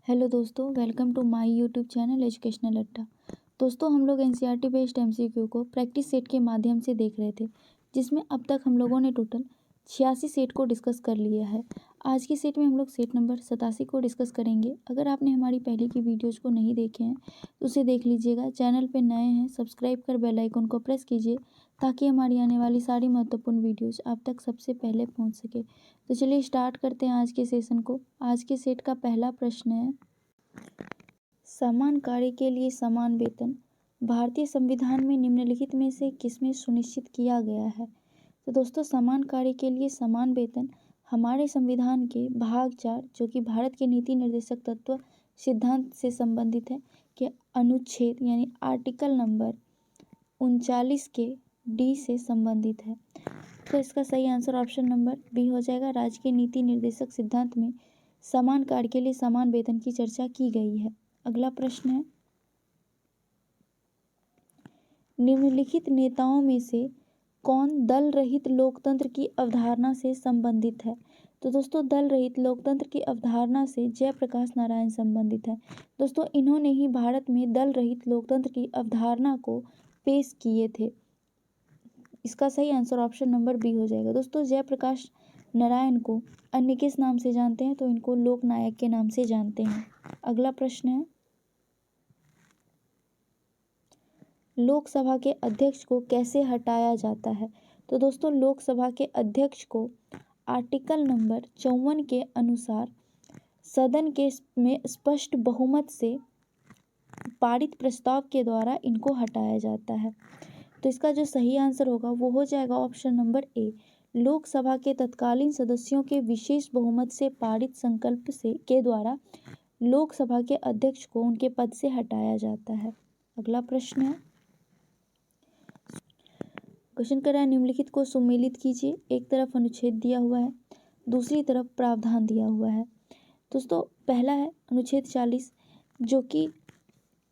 Hello दोस्तों, welcome to my YouTube channel educational Adda. दोस्तों, हम लोग एनसीईआरटी बेस्ड एमसीक्यू को प्रैक्टिस सेट के माध्यम से देख रहे थे, जिसमें अब तक हम लोगों ने टोटल 86 सेट को डिस्कस कर लिया है। आज की सेट में हम लोग सेट नंबर 87 को डिस्कस करेंगे। अगर आपने हमारी पहले की वीडियोज़ को नहीं देखे हैं तो उसे देख लीजिएगा। चैनल पर नए हैं, सब्सक्राइब कर बेल आइकन को प्रेस कीजिए ताकि हमारी आने वाली सारी महत्वपूर्ण वीडियोज़ आप तक सबसे पहले पहुँच सके। तो चलिए स्टार्ट करते हैं आज के सेशन को। आज के सेट का पहला प्रश्न है, समान कार्य के लिए समान वेतन भारतीय संविधान में निम्नलिखित में से किसमें सुनिश्चित किया गया है। तो दोस्तों, समान कार्य के लिए समान वेतन हमारे संविधान के भाग 4 जो कि भारत के नीति निर्देशक तत्व सिद्धांत से संबंधित है कि अनुच्छेद यानी आर्टिकल नंबर 39 के डी से संबंधित है। तो इसका सही आंसर ऑप्शन नंबर बी हो जाएगा। राज्य के नीति निर्देशक सिद्धांत में समान कार्य के लिए समान वेतन की चर्चा की गई है। अगला प्रश्न है, निम्नलिखित नेताओं में से कौन दल रहित लोकतंत्र की अवधारणा से संबंधित है। तो दोस्तों, दल रहित लोकतंत्र की अवधारणा से जयप्रकाश नारायण संबंधित है। दोस्तों, इन्होंने ही भारत में दल रहित लोकतंत्र की अवधारणा को पेश किए थे। इसका सही आंसर ऑप्शन नंबर बी हो जाएगा। दोस्तों, जयप्रकाश नारायण को अन्य किस नाम से जानते हैं, तो इनको लोकनायक के नाम से जानते हैं। अगला प्रश्न है, लोकसभा के अध्यक्ष को कैसे हटाया जाता है। तो दोस्तों, लोकसभा के अध्यक्ष को आर्टिकल नंबर 54 के अनुसार सदन के में स्पष्ट बहुमत से पारित प्रस्ताव के द्वारा इनको हटाया जाता है। तो इसका जो सही आंसर होगा वो हो जाएगा ऑप्शन नंबर ए। लोकसभा के तत्कालीन सदस्यों के विशेष बहुमत से पारित संकल्प से के द्वारा लोकसभा के अध्यक्ष को उनके पद से हटाया जाता है। अगला प्रश्न है, क्वेश्चन कर रहा है, निम्नलिखित को सुमेलित कीजिए। एक तरफ अनुच्छेद दिया हुआ है, दूसरी तरफ प्रावधान दिया हुआ है। दोस्तों, पहला है अनुच्छेद 40 जो कि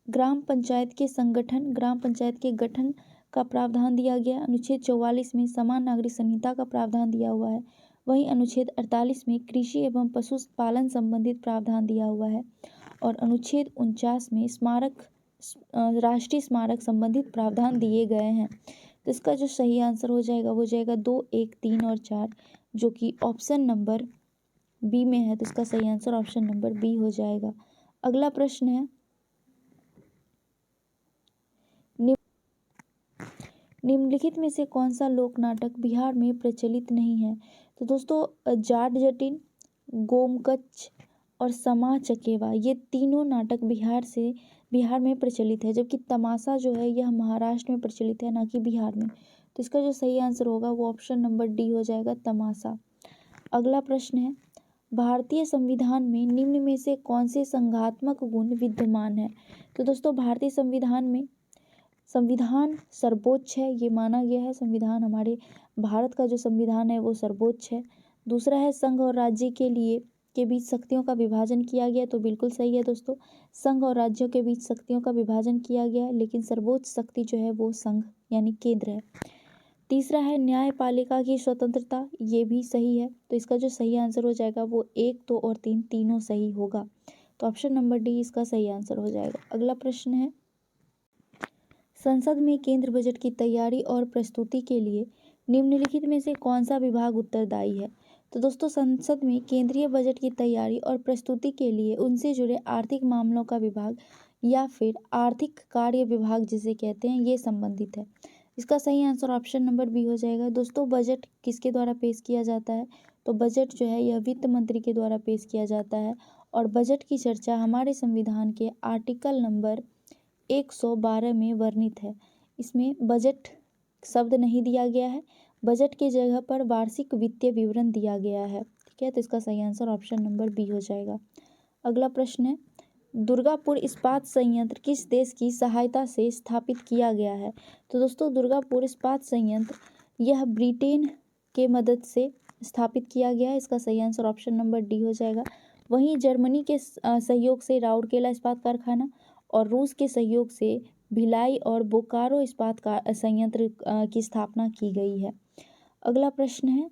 ग्राम पंचायत के गठन का प्रावधान दिया गया। अनुच्छेद 44 में समान नागरिक संहिता का प्रावधान दिया हुआ है। वहीं अनुच्छेद 48 में कृषि एवं पशुपालन संबंधित प्रावधान दिया हुआ है। और अनुच्छेद 49 में राष्ट्रीय स्मारक संबंधित प्रावधान दिए गए हैं। तो इसका जो सही आंसर हो जाएगा वो जाएगा 2, 1, 3 और 4 जो कि ऑप्शन नंबर बी में है। तो इसका सही आंसर ऑप्शन नंबर बी हो जाएगा। अगला प्रश्न है, निम्नलिखित में से कौन सा लोक नाटक बिहार में प्रचलित नहीं है। तो दोस्तों, जाट जटिन, गोमकच्छ और समा चकेवा ये तीनों नाटक बिहार में प्रचलित है, जबकि तमाशा जो है यह महाराष्ट्र में प्रचलित है, ना कि बिहार में। तो इसका जो सही आंसर होगा वो ऑप्शन नंबर डी हो जाएगा, तमाशा। अगला प्रश्न है, भारतीय संविधान में निम्न में से कौन से संघात्मक गुण विद्यमान है। तो दोस्तों, भारतीय संविधान में संविधान सर्वोच्च है, ये माना गया है। संविधान हमारे भारत का जो संविधान है वो सर्वोच्च है। दूसरा है, संघ और राज्य के बीच शक्तियों का विभाजन किया गया। तो बिल्कुल सही है दोस्तों, संघ और राज्यों के बीच शक्तियों का विभाजन किया गया है, लेकिन सर्वोच्च शक्ति जो है वो संघ यानी केंद्र है। तीसरा है, न्यायपालिका की स्वतंत्रता, ये भी सही है। तो इसका जो सही आंसर हो जाएगा वो 1, 2 और 3 तीनों सही होगा। तो ऑप्शन नंबर डी इसका सही आंसर हो जाएगा। अगला प्रश्न है, संसद में केंद्र बजट की तैयारी और प्रस्तुति के लिए निम्नलिखित में से कौन सा विभाग उत्तरदायी है। तो दोस्तों, संसद में केंद्रीय बजट की तैयारी और प्रस्तुति के लिए उनसे जुड़े आर्थिक मामलों का विभाग या फिर आर्थिक कार्य विभाग जिसे कहते हैं ये संबंधित है। इसका सही आंसर ऑप्शन नंबर बी हो जाएगा। दोस्तों, बजट किसके द्वारा पेश किया जाता है, तो बजट जो है यह वित्त मंत्री के द्वारा पेश किया जाता है। और बजट की चर्चा हमारे संविधान के आर्टिकल नंबर 112 में वर्णित है। इसमें बजट शब्द नहीं दिया गया है, बजट की जगह पर वार्षिक वित्तीय विवरण दिया गया है। ठीक है, तो इसका सही आंसर ऑप्शन नंबर बी हो जाएगा। अगला प्रश्न है, दुर्गापुर इस्पात संयंत्र किस देश की सहायता से स्थापित किया गया है। तो दोस्तों, दुर्गापुर इस्पात संयंत्र यह ब्रिटेन के मदद से स्थापित किया गया है। इसका सही आंसर ऑप्शन नंबर डी हो जाएगा। वहीं जर्मनी के सहयोग से राउरकेला इस्पात कारखाना और रूस के सहयोग से भिलाई और बोकारो इस्पात का संयंत्र की स्थापना की गई है। अगला प्रश्न है,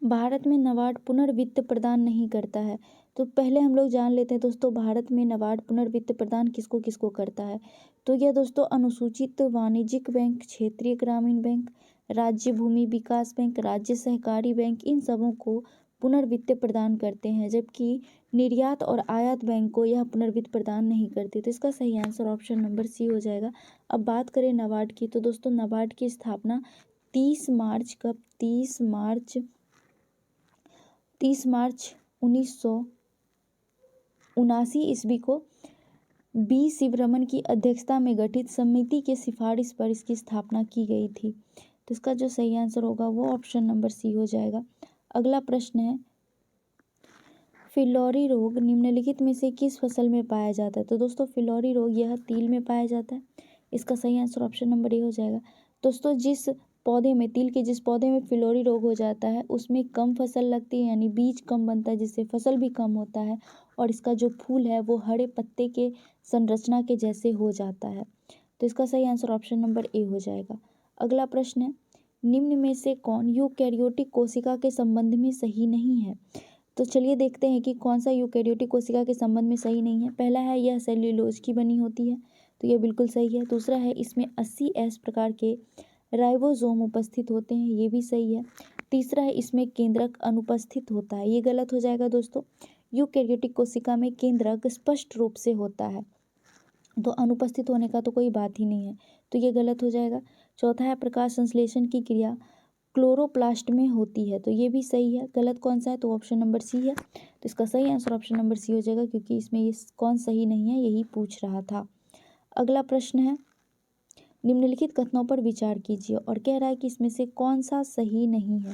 भारत में नाबार्ड पुनर्वित्त प्रदान नहीं करता है। तो पहले हम लोग जान लेते हैं दोस्तों, भारत में नाबार्ड पुनर्वित्त प्रदान किसको किसको करता है। तो यह दोस्तों अनुसूचित वाणिज्यिक बैंक, क्षेत्रीय ग्रामीण बैंक, राज्य भूमि विकास बैंक, राज्य सहकारी बैंक, इन सबों को पुनर्वित्त प्रदान करते हैं, जबकि निर्यात और आयात बैंक को यह पुनर्वित्त प्रदान नहीं करती। तो इसका सही आंसर ऑप्शन नंबर सी हो जाएगा। अब बात करें नाबार्ड की, तो दोस्तों नाबार्ड की स्थापना 30 मार्च 1979 ईस्वी को बी शिवरमन की अध्यक्षता में गठित समिति के सिफारिश पर इसकी स्थापना की गई थी। तो इसका जो सही आंसर होगा वो ऑप्शन नंबर सी हो जाएगा। अगला प्रश्न है, फिलौरी रोग निम्नलिखित में से किस फसल में पाया जाता है। तो दोस्तों फिलौरी रोग यह तिल में पाया जाता है। इसका सही आंसर ऑप्शन नंबर ए हो जाएगा। दोस्तों जिस पौधे में, तिल के जिस पौधे में फिलौरी रोग हो जाता है उसमें कम फसल लगती है, यानी बीज कम बनता है, जिससे फसल भी कम होता है, और इसका जो फूल है वो हरे पत्ते के संरचना के जैसे हो जाता है। तो इसका सही आंसर ऑप्शन नंबर ए हो जाएगा। अगला प्रश्न है, निम्न में से कौन यूकैरियोटिक कोशिका के संबंध में सही नहीं है। तो चलिए देखते हैं कि कौन सा यूकैरियोटिक कोशिका के संबंध में सही नहीं है। पहला है, यह सेल्यूलोज की बनी होती है, तो यह बिल्कुल सही है। दूसरा है, इसमें 80S प्रकार के राइबोसोम उपस्थित होते हैं, ये भी सही है। तीसरा है, इसमें केंद्रक अनुपस्थित होता है, ये गलत हो जाएगा दोस्तों। यूकैरियोटिक कोशिका में केंद्रक स्पष्ट रूप से होता है, तो अनुपस्थित होने का तो कोई बात ही नहीं है, तो ये गलत हो जाएगा। चौथा है, प्रकाश संश्लेषण की क्रिया क्लोरोप्लास्ट में होती है, तो ये भी सही है। गलत कौन सा है, तो ऑप्शन नंबर सी है। तो इसका सही आंसर ऑप्शन नंबर सी हो जाएगा, क्योंकि इसमें ये कौन सही नहीं है यही पूछ रहा था। अगला प्रश्न है, निम्नलिखित कथनों पर विचार कीजिए, और कह रहा है कि इसमें से कौन सा सही नहीं है।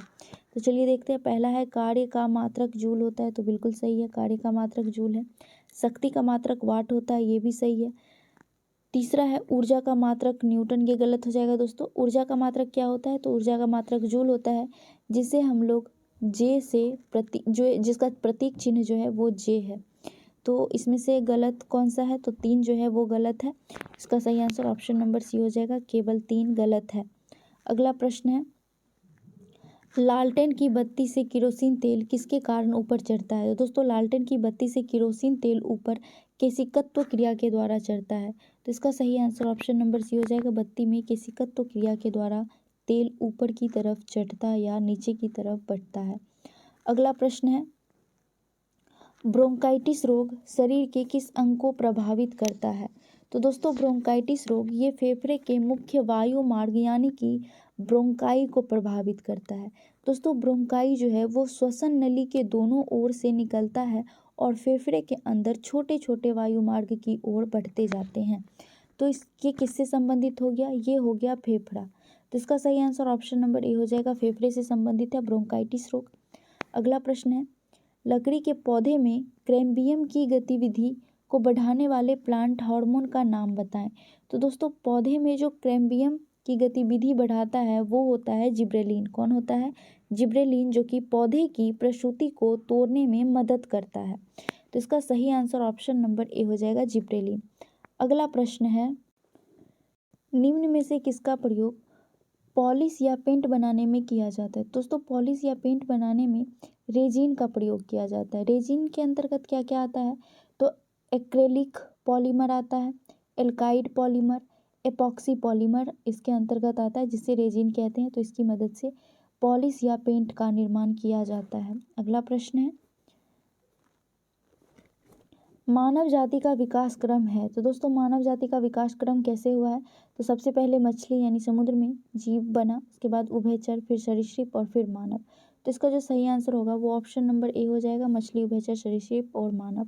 तो चलिए देखते हैं। पहला है, कार्य का मात्रक जूल होता है, तो बिल्कुल सही है, कार्य का मात्रक जूल है। शक्ति का मात्रक वाट होता है, ये भी सही है। तीसरा है, ऊर्जा का मात्रक न्यूटन, ये गलत हो जाएगा दोस्तों। ऊर्जा का मात्रक क्या होता है, तो ऊर्जा का मात्रक जूल होता है, जिसे हम लोग जे से जिसका प्रतीक चिन्ह जो है वो जे है। तो इसमें से गलत कौन सा है, तो 3 जो है वो गलत है। इसका सही आंसर ऑप्शन नंबर सी हो जाएगा, केवल 3 गलत है। अगला प्रश्न है, लालटेन की बत्ती से केरोसिन तेल किसके कारण ऊपर चढ़ता है। तो दोस्तों लालटेन की बत्ती से केरोसिन तेल ऊपर केशिकत्व क्रिया के द्वारा चढ़ता है, तो इसका सही आंसर ऑप्शन नंबर सी हो जाएगा। बत्ती में केशिकत्व क्रिया के द्वारा तेल ऊपर की तरफ चढ़ता या नीचे की तरफ बढ़ता है। अगला प्रश्न है, ब्रोंकाइटिस रोग शरीर के किस अंग को प्रभावित करता है। तो दोस्तों ब्रोंकाइटिस रोग ये फेफड़े के मुख्य वायु मार्ग यानी कि ब्रोंकाई को प्रभावित करता है। दोस्तों ब्रोंकाई जो है वो श्वसन नली के दोनों ओर से निकलता है और फेफड़े के अंदर छोटे छोटे वायु मार्ग की ओर बढ़ते जाते हैं। तो इसके किससे संबंधित हो गया, ये हो गया फेफड़ा। तो इसका सही आंसर ऑप्शन नंबर ए हो जाएगा, फेफड़े से संबंधित है ब्रोंकाइटिस रोग। अगला प्रश्न है, लकड़ी के पौधे में कैम्बियम की गतिविधि को बढ़ाने वाले प्लांट हार्मोन का नाम बताएं। तो दोस्तों पौधे में जो कैम्बियम की गतिविधि बढ़ाता है वो होता है जिब्रेलिन। कौन होता है, जिब्रेलिन, जो कि पौधे की प्रसूति को तोड़ने में मदद करता है। तो इसका सही आंसर ऑप्शन नंबर ए हो जाएगा, जिब्रेलिन। अगला प्रश्न है, निम्न में से किसका प्रयोग पॉलिश या पेंट बनाने में किया जाता है। दोस्तों पॉलिश या पेंट बनाने में रेजिन का प्रयोग किया जाता है। रेजिन के अंतर्गत क्या क्या आता है, तो एक्रेलिक पॉलीमर आता है, एल्काइड पॉलीमर, एपॉक्सी पॉलीमर इसके अंतर्गत आता है, जिसे रेजिन कहते हैं। तो इसकी मदद से पॉलिश या पेंट का निर्माण किया जाता है। अगला प्रश्न है, मानव जाति का विकास क्रम है। तो दोस्तों मानव जाति का विकास क्रम कैसे हुआ है, तो सबसे पहले मछली यानी समुद्र में जीव बना, उसके बाद उभयचर, फिर सरीसृप और फिर मानव। तो इसका जो सही आंसर होगा वो ऑप्शन नंबर ए हो जाएगा, मछली, उभयचर, सरीसृप और मानव।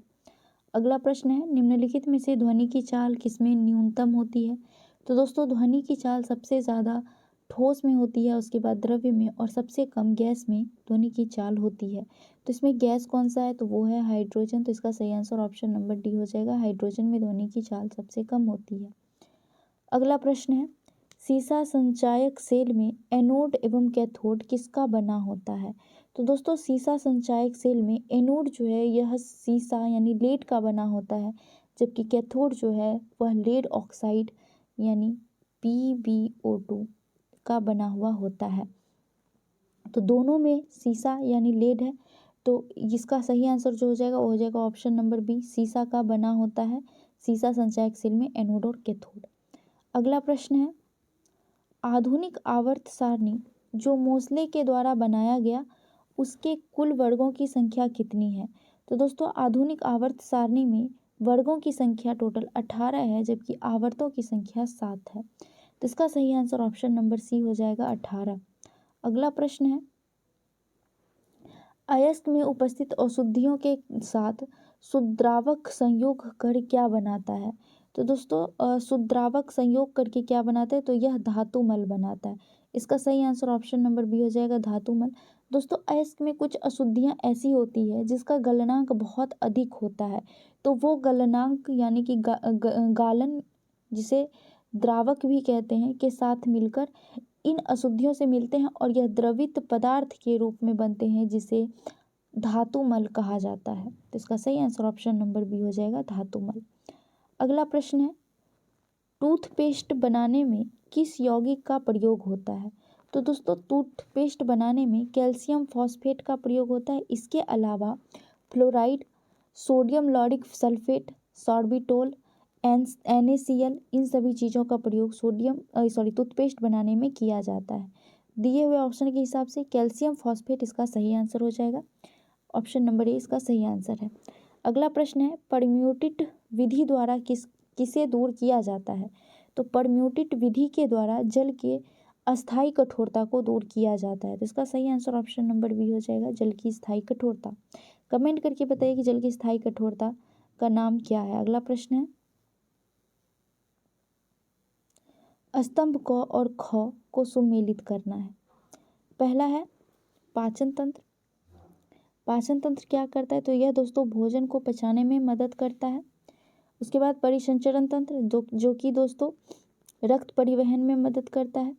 अगला प्रश्न है, निम्नलिखित में से ध्वनि की चाल किसमें न्यूनतम होती है। तो दोस्तों ध्वनि की चाल सबसे ज़्यादा ठोस में होती है, उसके बाद द्रव्य में, और सबसे कम गैस में ध्वनि की चाल होती है। तो इसमें गैस कौन सा है, तो वो है हाइड्रोजन। तो इसका सही आंसर ऑप्शन नंबर डी हो जाएगा, हाइड्रोजन में ध्वनि की चाल सबसे कम होती है। अगला प्रश्न है, सीसा संचायक सेल में एनोड एवं कैथोड किसका बना होता है। तो दोस्तों सीसा संचायक सेल में एनोड जो है यह सीसा यानी लेड का बना होता है, जबकि कैथोड जो है वह लेड ऑक्साइड यानी PbO2 का बना हुआ होता है। तो दोनों में सीसा यानी लेड है, तो इसका सही आंसर जो हो जाएगा वो हो जाएगा ऑप्शन नंबर बी, सीसा का बना होता है सीसा संचायक सेल में एनोड और कैथोड। अगला प्रश्न है, आधुनिक आवर्त सारणी जो मोसले के द्वारा बनाया गया उसके कुल वर्गों की संख्या कितनी है? तो दोस्तों आधुनिक आवर्त सारणी में वर्गों की संख्या टोटल 18 है, जबकि आवर्तों की संख्या 7 है। तो इसका सही आंसर ऑप्शन नंबर सी हो जाएगा 18। अगला प्रश्न है, अयस्क में उपस्थित अशुद्धियों के साथ शुद्रावक संयोग कर क्या बनाता है? तो दोस्तों शुद्रावक संयोग करके क्या बनाता है? तो यह धातुमल बनाता है। इसका सही आंसर ऑप्शन नंबर बी हो जाएगा धातुमल। दोस्तों अयस्क में कुछ अशुद्धियां ऐसी होती है जिसका गलनांक बहुत अधिक होता है, तो वो गलनांक यानी कि गालन, जिसे द्रावक भी कहते हैं, के साथ मिलकर इन अशुद्धियों से मिलते हैं और यह द्रवित पदार्थ के रूप में बनते हैं, जिसे धातुमल कहा जाता है। तो इसका सही आंसर ऑप्शन नंबर बी हो जाएगा धातुमल। अगला प्रश्न है, टूथपेस्ट बनाने में किस यौगिक का प्रयोग होता है? तो दोस्तों टूथपेस्ट बनाने में कैल्शियम फॉस्फेट का प्रयोग होता है। इसके अलावा fluoride, sodium lauric sulphate, sorbitol, NaCl, इन सभी चीज़ों का प्रयोग टूथपेस्ट बनाने में किया जाता है। दिए हुए ऑप्शन के हिसाब से कैल्शियम फॉस्फेट इसका सही आंसर हो जाएगा। ऑप्शन नंबर ए इसका सही आंसर है। अगला प्रश्न है, परम्यूटेट विधि द्वारा किसे दूर किया जाता है? तो परम्यूटेट विधि के द्वारा जल के अस्थायी कठोरता को दूर किया जाता है। तो इसका सही आंसर ऑप्शन नंबर बी हो जाएगा, जल की स्थायी कठोरता। कमेंट करके बताइए कि जल की स्थायी कठोरता का नाम क्या है। अगला प्रश्न है, स्तंभ क और ख को सुमेलित करना है। पहला है पाचन तंत्र। पाचन तंत्र क्या करता है? तो यह दोस्तों भोजन को पचाने में मदद करता है। उसके बाद परिसंचरण तंत्र जो कि दोस्तों रक्त परिवहन में मदद करता है।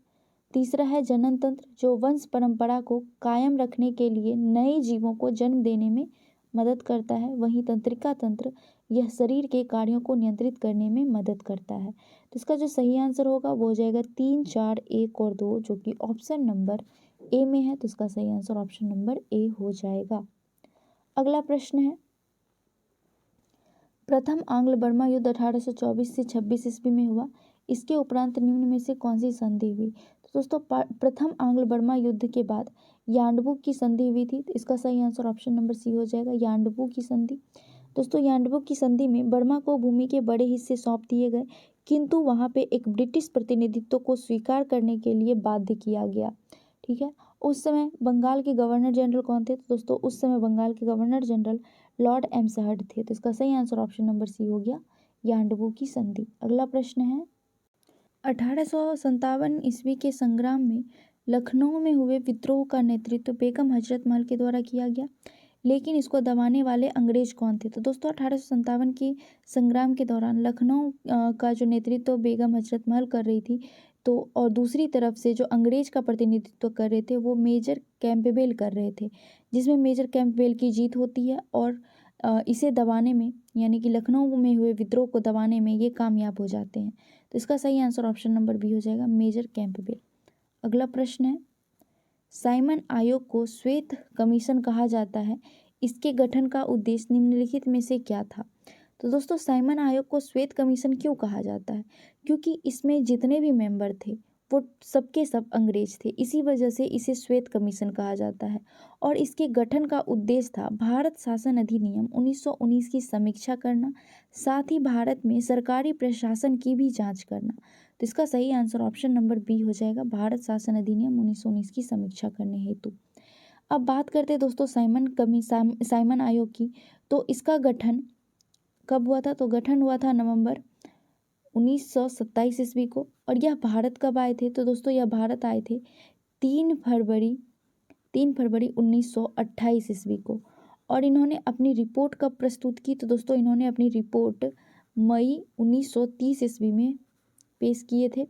तीसरा है जनन तंत्र, जो वंश परंपरा को कायम रखने के लिए नए जीवों को जन्म देने में मदद करता है। वहीं तंत्रिका तंत्र, यह शरीर के कार्यों को नियंत्रित करने में मदद करता है। तो इसका जो सही आंसर होगा वो हो जाएगा 3, 4, 1 और 2, जो कि ऑप्शन नंबर ए में है। तो इसका सही आंसर ऑप्शन नंबर ए हो जाएगा। अगला प्रश्न है, प्रथम आंग्ल बर्मा युद्ध 1824 से 26 ईस्वी में हुआ। इसके उपरांत निम्न में से कौन सी संधि हुई? तो दोस्तों प्रथम आंग्ल बर्मा युद्ध के बाद यांडबूक की संधि हुई थी। तो इसका सही आंसर ऑप्शन नंबर सी हो जाएगा, यांडबूक की संधि। दोस्तों यांडबूक की संधि में बर्मा को भूमि के बड़े हिस्से सौंप दिए गए, किंतु वहां पे एक ब्रिटिश प्रतिनिधित्व को स्वीकार करने के लिए बाध्य किया गया। ठीक है, उस समय बंगाल के गवर्नर जनरल कौन थे? तो दोस्तों उस समय बंगाल के गवर्नर जनरल लॉर्ड एम्सहर्ड थे। तो इसका सही आंसर ऑप्शन नंबर सी हो गया, यांडबूक की संधि। अगला प्रश्न है, 1857 ईस्वी के संग्राम में लखनऊ में हुए विद्रोह का नेतृत्व बेगम हजरत महल के द्वारा किया गया, लेकिन इसको दबाने वाले अंग्रेज कौन थे? तो दोस्तों 1857 की संग्राम के दौरान लखनऊ का जो नेतृत्व बेगम हजरत महल कर रही थी, तो और दूसरी तरफ से जो अंग्रेज का प्रतिनिधित्व कर रहे थे वो मेजर कैंपबेल कर रहे थे, जिसमें मेजर कैंपबेल की जीत होती है और इसे दबाने में यानी कि लखनऊ में हुए विद्रोह को दबाने में ये कामयाब हो जाते हैं। तो इसका सही आंसर ऑप्शन नंबर बी हो जाएगा, मेजर कैंपबेल। अगला प्रश्न है, साइमन आयोग को श्वेत कमीशन कहा जाता है, इसके गठन का उद्देश्य निम्नलिखित में से क्या था? तो दोस्तों साइमन आयोग को श्वेत कमीशन क्यों कहा जाता है? क्योंकि इसमें जितने भी मेंबर थे वो सबके सब अंग्रेज थे, इसी वजह से इसे श्वेत कमीशन कहा जाता है। और इसके गठन का उद्देश्य था भारत शासन अधिनियम 1919 की समीक्षा करना, साथ ही भारत में सरकारी प्रशासन की भी जांच करना। तो इसका सही आंसर ऑप्शन नंबर बी हो जाएगा, भारत शासन अधिनियम 1919 की समीक्षा करने हेतु। अब बात करते हैं दोस्तों साइमन आयोग की। तो इसका गठन कब हुआ था? तो गठन हुआ था नवंबर 1927 ईस्वी को। और यह भारत कब आए थे? तो दोस्तों यह भारत आए थे 3 फरवरी 1928 ईस्वी को। और इन्होंने अपनी रिपोर्ट कब प्रस्तुत की? तो दोस्तों इन्होंने अपनी रिपोर्ट मई 1930 ईस्वी में पेश किए थे।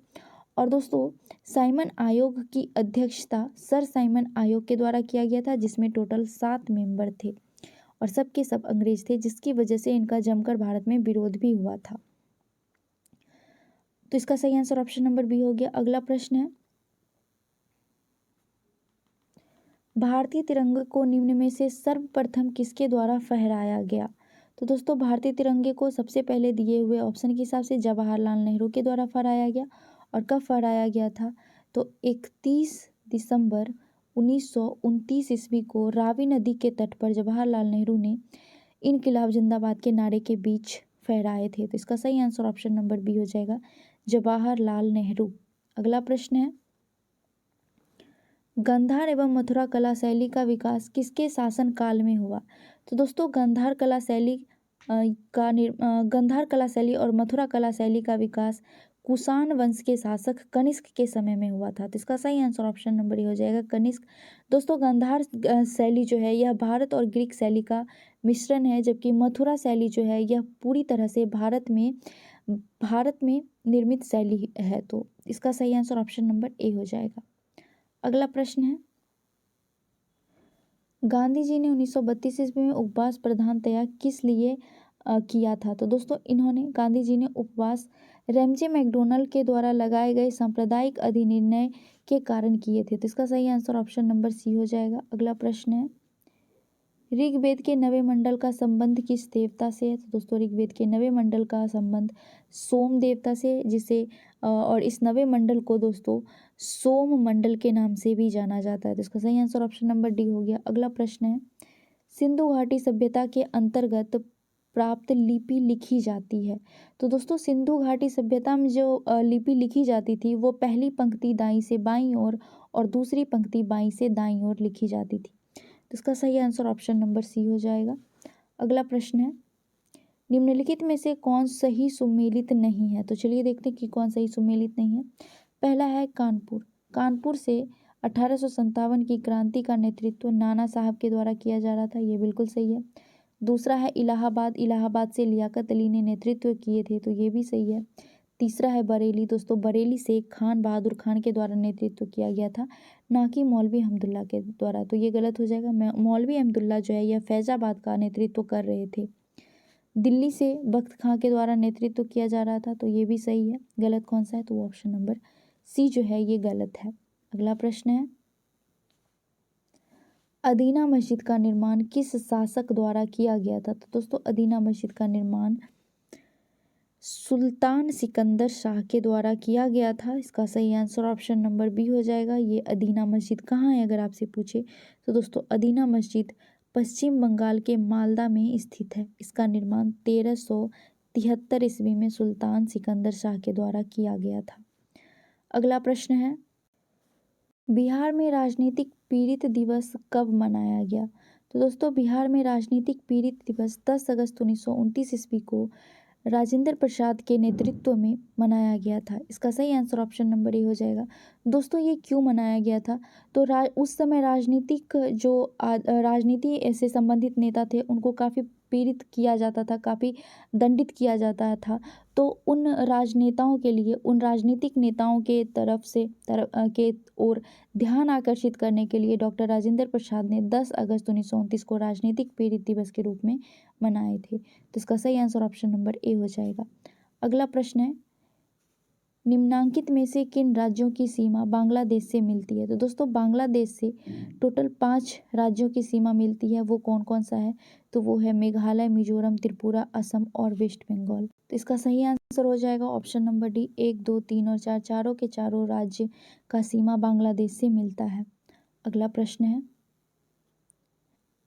और दोस्तों साइमन आयोग की अध्यक्षता सर साइमन आयोग के द्वारा किया गया था, जिसमें टोटल 7 मेंबर थे और सबके सब अंग्रेज थे, जिसकी वजह से इनका जमकर भारत में विरोध भी हुआ था। तो इसका सही आंसर ऑप्शन नंबर बी हो गया। अगला प्रश्न है, भारतीय तिरंगे को निम्न में से सर्वप्रथम किसके द्वारा फहराया गया? तो दोस्तों भारतीय तिरंगे को सबसे पहले दिए हुए ऑप्शन के हिसाब से जवाहरलाल नेहरू के द्वारा फहराया गया। और कब फहराया गया था? तो 31 दिसंबर 1929 ईस्वी को रावी नदी के तट पर जवाहरलाल नेहरू ने इनकलाब जिंदाबाद के नारे के बीच फहराए थे। तो इसका सही आंसर ऑप्शन नंबर बी हो जाएगा, जवाहरलाल नेहरू। अगला प्रश्न है, गांधार एवं मथुरा कला शैली का विकास किसके शासन काल में हुआ? तो दोस्तों गांधार कला शैली गांधार कला शैली और मथुरा कला शैली का विकास कुषाण वंश के शासक कनिष्क के समय में हुआ था। तो इसका सही आंसर ऑप्शन नंबर ए हो जाएगा, कनिष्क। दोस्तों गांधार शैली जो है यह भारत और ग्रीक शैली का मिश्रण है, जबकि मथुरा शैली जो है यह पूरी तरह से भारत में निर्मित शैली है। तो इसका सही आंसर ऑप्शन नंबर ए हो जाएगा। अगला प्रश्न है, गांधी जी ने 1932 ईस्वी में उपवास प्रधानतया किस लिए किया था? तो दोस्तों गांधी जी ने उपवास रैमजे मैकडोनल्ड के द्वारा लगाए गए सांप्रदायिक अधिनिर्णय के कारण किए थे। तो इसका सही आंसर ऑप्शन नंबर सी हो जाएगा। अगला प्रश्न है, ऋग्वेद के नवे मंडल का संबंध किस देवता से है? तो दोस्तों ऋग्वेद के नवे मंडल का संबंध सोम देवता से, जिसे और इस नवे मंडल को दोस्तों सोम मंडल के नाम से भी जाना जाता है। तो इसका सही आंसर ऑप्शन नंबर डी हो गया। अगला प्रश्न है, सिंधु घाटी सभ्यता के अंतर्गत प्राप्त लिपि लिखी जाती है? तो दोस्तों सिंधु घाटी सभ्यता में जो लिपि लिखी जाती थी वो पहली पंक्ति दाईं से बाईं ओर और दूसरी पंक्ति बाईं से दाईं ओर लिखी जाती थी। तो इसका सही आंसर ऑप्शन नंबर सी हो जाएगा। अगला प्रश्न है, निम्नलिखित में से कौन सही सुमेलित नहीं है? तो चलिए देखते हैं कि कौन सही सुमेलित नहीं है। पहला है कानपुर। कानपुर से 1857 की क्रांति का नेतृत्व नाना साहब के द्वारा किया जा रहा था, ये बिल्कुल सही है। दूसरा है इलाहाबाद। इलाहाबाद से लियाकत अली ने नेतृत्व किए थे, तो ये भी सही है। तीसरा है बरेली। दोस्तों बरेली से खान बहादुर खान के द्वारा नेतृत्व किया गया था, ना कि मौलवी अहमदुल्ला के द्वारा, तो ये गलत हो जाएगा। मौलवी अहमदुल्ला जो है यह फैजाबाद का नेतृत्व कर रहे थे। दिल्ली से बख्त खां के द्वारा नेतृत्व किया जा रहा था, तो ये भी सही है। गलत कौन सा है? तो ऑप्शन नंबर सी जो है ये गलत है। अगला प्रश्न है, अदीना मस्जिद का निर्माण किस शासक द्वारा किया गया था? तो दोस्तों अदीना मस्जिद का निर्माण सुल्तान सिकंदर शाह के द्वारा किया गया था। इसका सही आंसर ऑप्शन नंबर बी हो जाएगा। ये अदीना मस्जिद कहाँ है अगर आपसे पूछे तो दोस्तों अदीना मस्जिद पश्चिम बंगाल के मालदा में स्थित है। इसका निर्माण 1373 ईस्वी में सुल्तान सिकंदर शाह के द्वारा किया गया था। अगला प्रश्न है, बिहार में राजनीतिक पीड़ित दिवस कब मनाया गया? तो दोस्तों बिहार में राजनीतिक पीड़ित दिवस 10 अगस्त 1929 ईस्वी को राजेंद्र प्रसाद के नेतृत्व में मनाया गया था। इसका सही आंसर ऑप्शन नंबर ए हो जाएगा। दोस्तों ये क्यों मनाया गया था? तो उस समय राजनीति से संबंधित नेता थे उनको काफ़ी पीड़ित किया जाता था, काफ़ी दंडित किया जाता था। तो उन राजनीतिक नेताओं के ओर ध्यान आकर्षित करने के लिए डॉक्टर राजेंद्र प्रसाद ने 10 अगस्त 1929 को राजनीतिक पीड़ित दिवस के रूप में मनाए थे। तो इसका सही आंसर ऑप्शन नंबर ए हो जाएगा। अगला प्रश्न है, निम्नांकित में से किन राज्यों की सीमा बांग्लादेश से मिलती है? तो दोस्तों बांग्लादेश से टोटल 5 राज्यों की सीमा मिलती है। वो कौन कौन सा है? तो वो है मेघालय, मिजोरम, त्रिपुरा, असम और वेस्ट बंगाल। तो इसका सही आंसर हो जाएगा ऑप्शन नंबर डी। 1, 2, 3 और 4 चारों के चारों राज्य का सीमा बांग्लादेश से मिलता है। अगला प्रश्न है,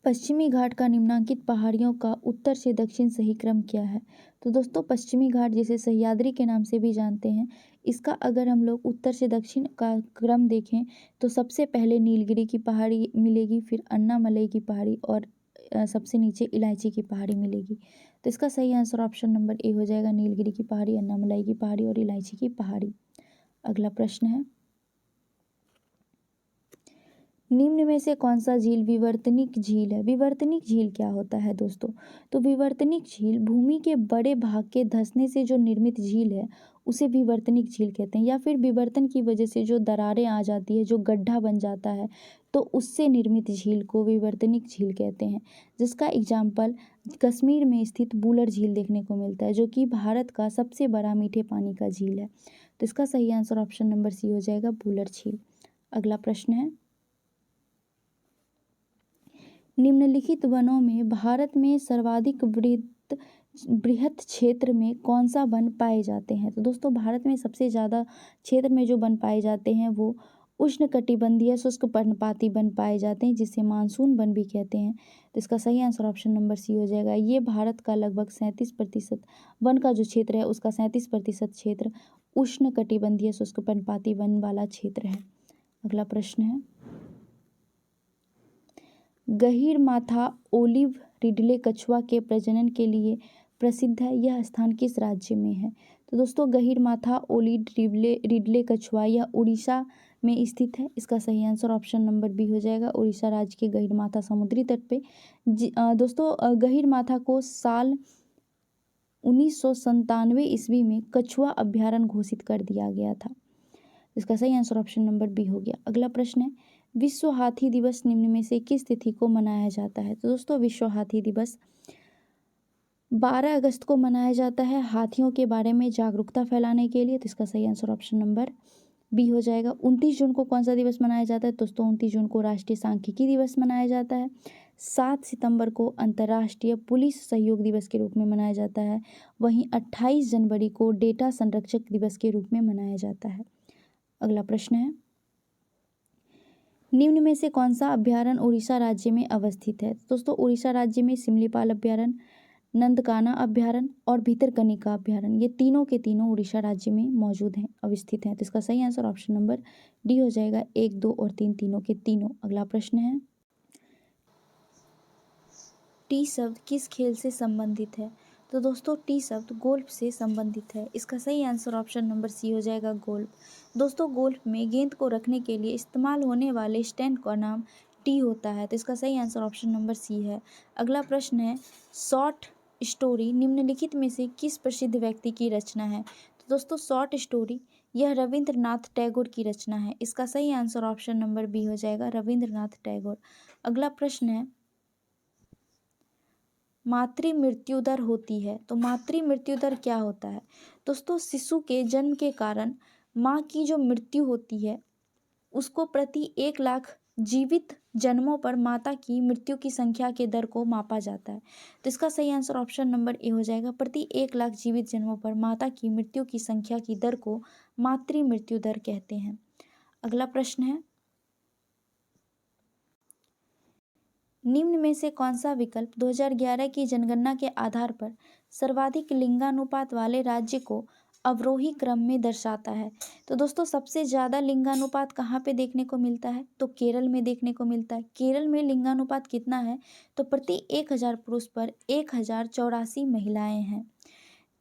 पश्चिमी घाट का निम्नांकित पहाड़ियों का उत्तर से दक्षिण सही क्रम क्या है? तो दोस्तों पश्चिमी घाट जिसे सह्याद्री के नाम से भी जानते हैं, इसका अगर हम लोग उत्तर से दक्षिण का क्रम देखें तो सबसे पहले नीलगिरी की पहाड़ी मिलेगी, फिर अन्नामलई की पहाड़ी और सबसे नीचे इलायची की पहाड़ी मिलेगी। तो इसका सही आंसर ऑप्शन नंबर ए हो जाएगा, नीलगिरी की पहाड़ी, अन्नामलई की पहाड़ी और इलायची की पहाड़ी। अगला प्रश्न है, निम्न में से कौन सा झील विवर्तनिक झील है? विवर्तनिक झील क्या होता है दोस्तों? तो विवर्तनिक झील भूमि के बड़े भाग के धंसने से जो निर्मित झील है उसे विवर्तनिक झील कहते हैं, या फिर विवर्तन की वजह से जो दरारें आ जाती है, जो गड्ढा बन जाता है, तो उससे निर्मित झील को विवर्तनिक झील कहते हैं। जिसका एग्जाम्पल कश्मीर में स्थित बुलर झील देखने को मिलता है, जो कि भारत का सबसे बड़ा मीठे पानी का झील है। तो इसका सही आंसर ऑप्शन नंबर सी हो जाएगा, बुलर झील। अगला प्रश्न है, निम्नलिखित वनों में भारत में सर्वाधिक बृहत क्षेत्र में कौन सा वन पाए जाते हैं? तो दोस्तों भारत में सबसे ज़्यादा क्षेत्र में जो वन पाए जाते हैं वो उष्णकटिबंधीय शुष्क पर्णपाती वन पाए जाते हैं, जिसे मानसून वन भी कहते हैं। तो इसका सही आंसर ऑप्शन नंबर सी हो जाएगा। ये भारत का लगभग 37% वन का जो क्षेत्र है उसका 37% क्षेत्र उष्णकटिबंधीय शुष्क पर्णपाती वन वाला क्षेत्र है। अगला प्रश्न है, गहीरमाथा ओलिव रिडले कछुआ के प्रजनन के लिए प्रसिद्ध है, यह स्थान किस राज्य में है? तो दोस्तों गहीरमाथा ओलिव रिडले कछुआ यह उड़ीसा में स्थित है। इसका सही आंसर ऑप्शन नंबर बी हो जाएगा, उड़ीसा राज्य के गहीरमाथा समुद्री तट पे। दोस्तों गहीरमाथा को साल 1997 ईस्वी में कछुआ अभ्यारण्य घोषित कर दिया गया था। इसका सही आंसर ऑप्शन नंबर बी हो गया। अगला प्रश्न है, विश्व हाथी दिवस निम्न में से किस तिथि को मनाया जाता है? तो दोस्तों विश्व हाथी दिवस 12 अगस्त को मनाया जाता है, हाथियों के बारे में जागरूकता फैलाने के लिए। तो इसका सही आंसर ऑप्शन नंबर बी हो जाएगा। 29 जून को कौन सा दिवस मनाया जाता है? दोस्तों 29 जून को राष्ट्रीय सांख्यिकी दिवस मनाया जाता है। 7 सितंबर को अंतर्राष्ट्रीय पुलिस सहयोग दिवस के रूप में मनाया जाता है। वहीं 28 जनवरी को डेटा संरक्षक दिवस के रूप में मनाया जाता है। अगला प्रश्न है, निम्न में से कौन सा अभ्यारण्य उड़ीसा राज्य में अवस्थित है? दोस्तों उड़ीसा राज्य में सिमलीपाल अभ्यारण्य, नंदकाना अभ्यारण्य और भितरकनिका अभ्यारण्य, ये तीनों के तीनों उड़ीसा राज्य में मौजूद हैं, अवस्थित हैं। तो इसका सही आंसर ऑप्शन नंबर डी हो जाएगा, 1, 2 और 3 तीनों के तीनों। अगला प्रश्न है, टी शब्द किस खेल से संबंधित है? तो दोस्तों टी शब्द गोल्फ से संबंधित है। इसका सही आंसर ऑप्शन नंबर सी हो जाएगा, गोल्फ। दोस्तों गोल्फ में गेंद को रखने के लिए इस्तेमाल होने वाले स्टैंड का नाम टी होता है। तो इसका सही आंसर ऑप्शन नंबर सी है। अगला प्रश्न है, शॉर्ट स्टोरी निम्नलिखित में से किस प्रसिद्ध व्यक्ति की रचना है? तो दोस्तों शॉर्ट स्टोरी यह रविंद्रनाथ टैगोर की रचना है। इसका सही आंसर ऑप्शन नंबर बी हो जाएगा, रविंद्रनाथ टैगोर। अगला प्रश्न है, मातृ मृत्यु दर होती है, तो मातृ मृत्यु दर क्या होता है? दोस्तों शिशु के जन्म के कारण माँ की जो मृत्यु होती है उसको प्रति 1 लाख जीवित जन्मों पर माता की मृत्यु की संख्या के दर को मापा जाता है। तो इसका सही आंसर ऑप्शन नंबर ए हो जाएगा, प्रति 1 लाख जीवित जन्मों पर माता की मृत्यु की संख्या की दर को मातृ मृत्यु दर कहते हैं। अगला प्रश्न है, निम्न में से कौन सा विकल्प 2011 की जनगणना के आधार पर सर्वाधिक लिंगानुपात वाले राज्य को अवरोही क्रम में दर्शाता है? तो दोस्तों सबसे ज़्यादा लिंगानुपात कहाँ पे देखने को मिलता है? तो केरल में देखने को मिलता है। केरल में लिंगानुपात कितना है? तो प्रति 1000 पुरुष पर 1084 महिलाएं हैं।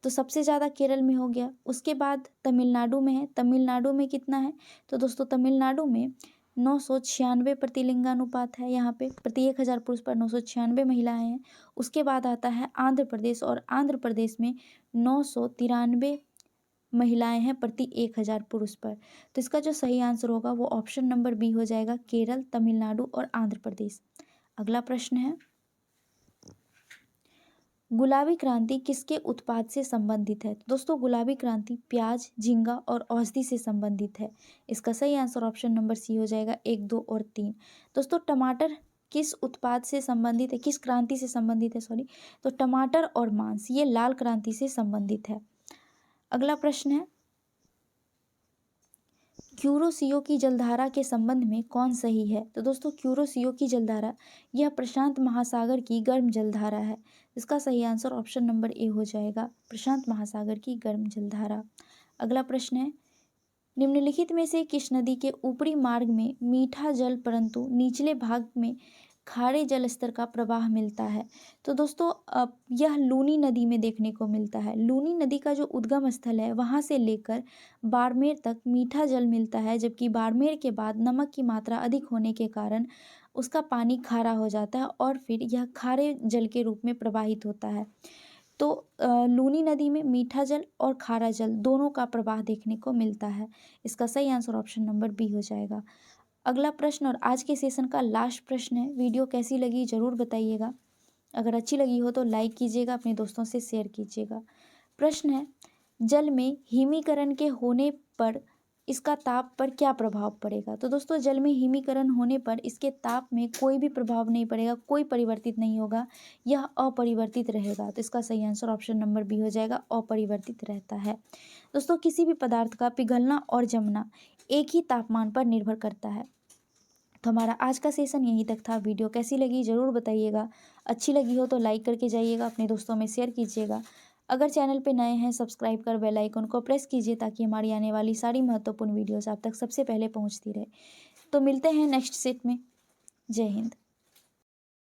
तो सबसे ज़्यादा केरल में हो गया। उसके बाद तमिलनाडु में है। तमिलनाडु में कितना है? तो दोस्तों तमिलनाडु में 996 प्रति लिंगानुपात है। यहाँ पे प्रति 1000 पुरुष पर 996 महिलाएं हैं। उसके बाद आता है आंध्र प्रदेश, और आंध्र प्रदेश में 993 महिलाएं हैं प्रति 1000 पुरुष पर। तो इसका जो सही आंसर होगा वो ऑप्शन नंबर बी हो जाएगा, केरल, तमिलनाडु और आंध्र प्रदेश। अगला प्रश्न है, गुलाबी क्रांति किसके उत्पाद से संबंधित है? तो दोस्तों गुलाबी क्रांति प्याज, झींगा और औषधि से संबंधित है। इसका सही आंसर ऑप्शन नंबर सी हो जाएगा, 1, 2 और 3। दोस्तों टमाटर किस उत्पाद से संबंधित है, किस क्रांति से संबंधित है, सॉरी? तो टमाटर और मांस ये लाल क्रांति से संबंधित है। अगला प्रश्न है, क्यूरोसियो की जलधारा के संबंध में कौन सही है? तो दोस्तों क्यूरोसियो की जलधारा यह प्रशांत महासागर की गर्म जलधारा है। इसका सही आंसर ऑप्शन नंबर ए हो जाएगा, प्रशांत महासागर की गर्म जलधारा। अगला प्रश्न है, निम्नलिखित में से किस नदी के ऊपरी मार्ग में मीठा जल परंतु निचले भाग में खारे जल स्तर का प्रवाह मिलता है? तो दोस्तों यह लूनी नदी में देखने को मिलता है। लूनी नदी का जो उद्गम स्थल है वहाँ से लेकर बाड़मेर तक मीठा जल मिलता है, जबकि बाड़मेर के बाद नमक की मात्रा अधिक होने के कारण उसका पानी खारा हो जाता है और फिर यह खारे जल के रूप में प्रवाहित होता है। तो लूनी नदी में मीठा जल और खारा जल दोनों का प्रवाह देखने को मिलता है। इसका सही आंसर ऑप्शन नंबर बी हो जाएगा। अगला प्रश्न और आज के सेशन का लास्ट प्रश्न है, वीडियो कैसी लगी ज़रूर बताइएगा। अगर अच्छी लगी हो तो लाइक कीजिएगा, अपने दोस्तों से शेयर कीजिएगा। प्रश्न है, जल में हिमीकरण के होने पर इसका ताप पर क्या प्रभाव पड़ेगा? तो दोस्तों जल में हिमीकरण होने पर इसके ताप में कोई भी प्रभाव नहीं पड़ेगा, कोई परिवर्तित नहीं होगा, यह अपरिवर्तित रहेगा। तो इसका सही आंसर ऑप्शन नंबर बी हो जाएगा, अपरिवर्तित रहता है। दोस्तों किसी भी पदार्थ का पिघलना और जमना एक ही तापमान पर निर्भर करता है। तो हमारा आज का सेशन यहीं तक था। वीडियो कैसी लगी ज़रूर बताइएगा। अच्छी लगी हो तो लाइक करके जाइएगा, अपने दोस्तों में शेयर कीजिएगा। अगर चैनल पे नए हैं सब्सक्राइब कर बेल आइकन को प्रेस कीजिए ताकि हमारी आने वाली सारी महत्वपूर्ण वीडियोस आप तक सबसे पहले पहुंचती रहे। तो मिलते हैं नेक्स्ट सेट में। जय हिंद।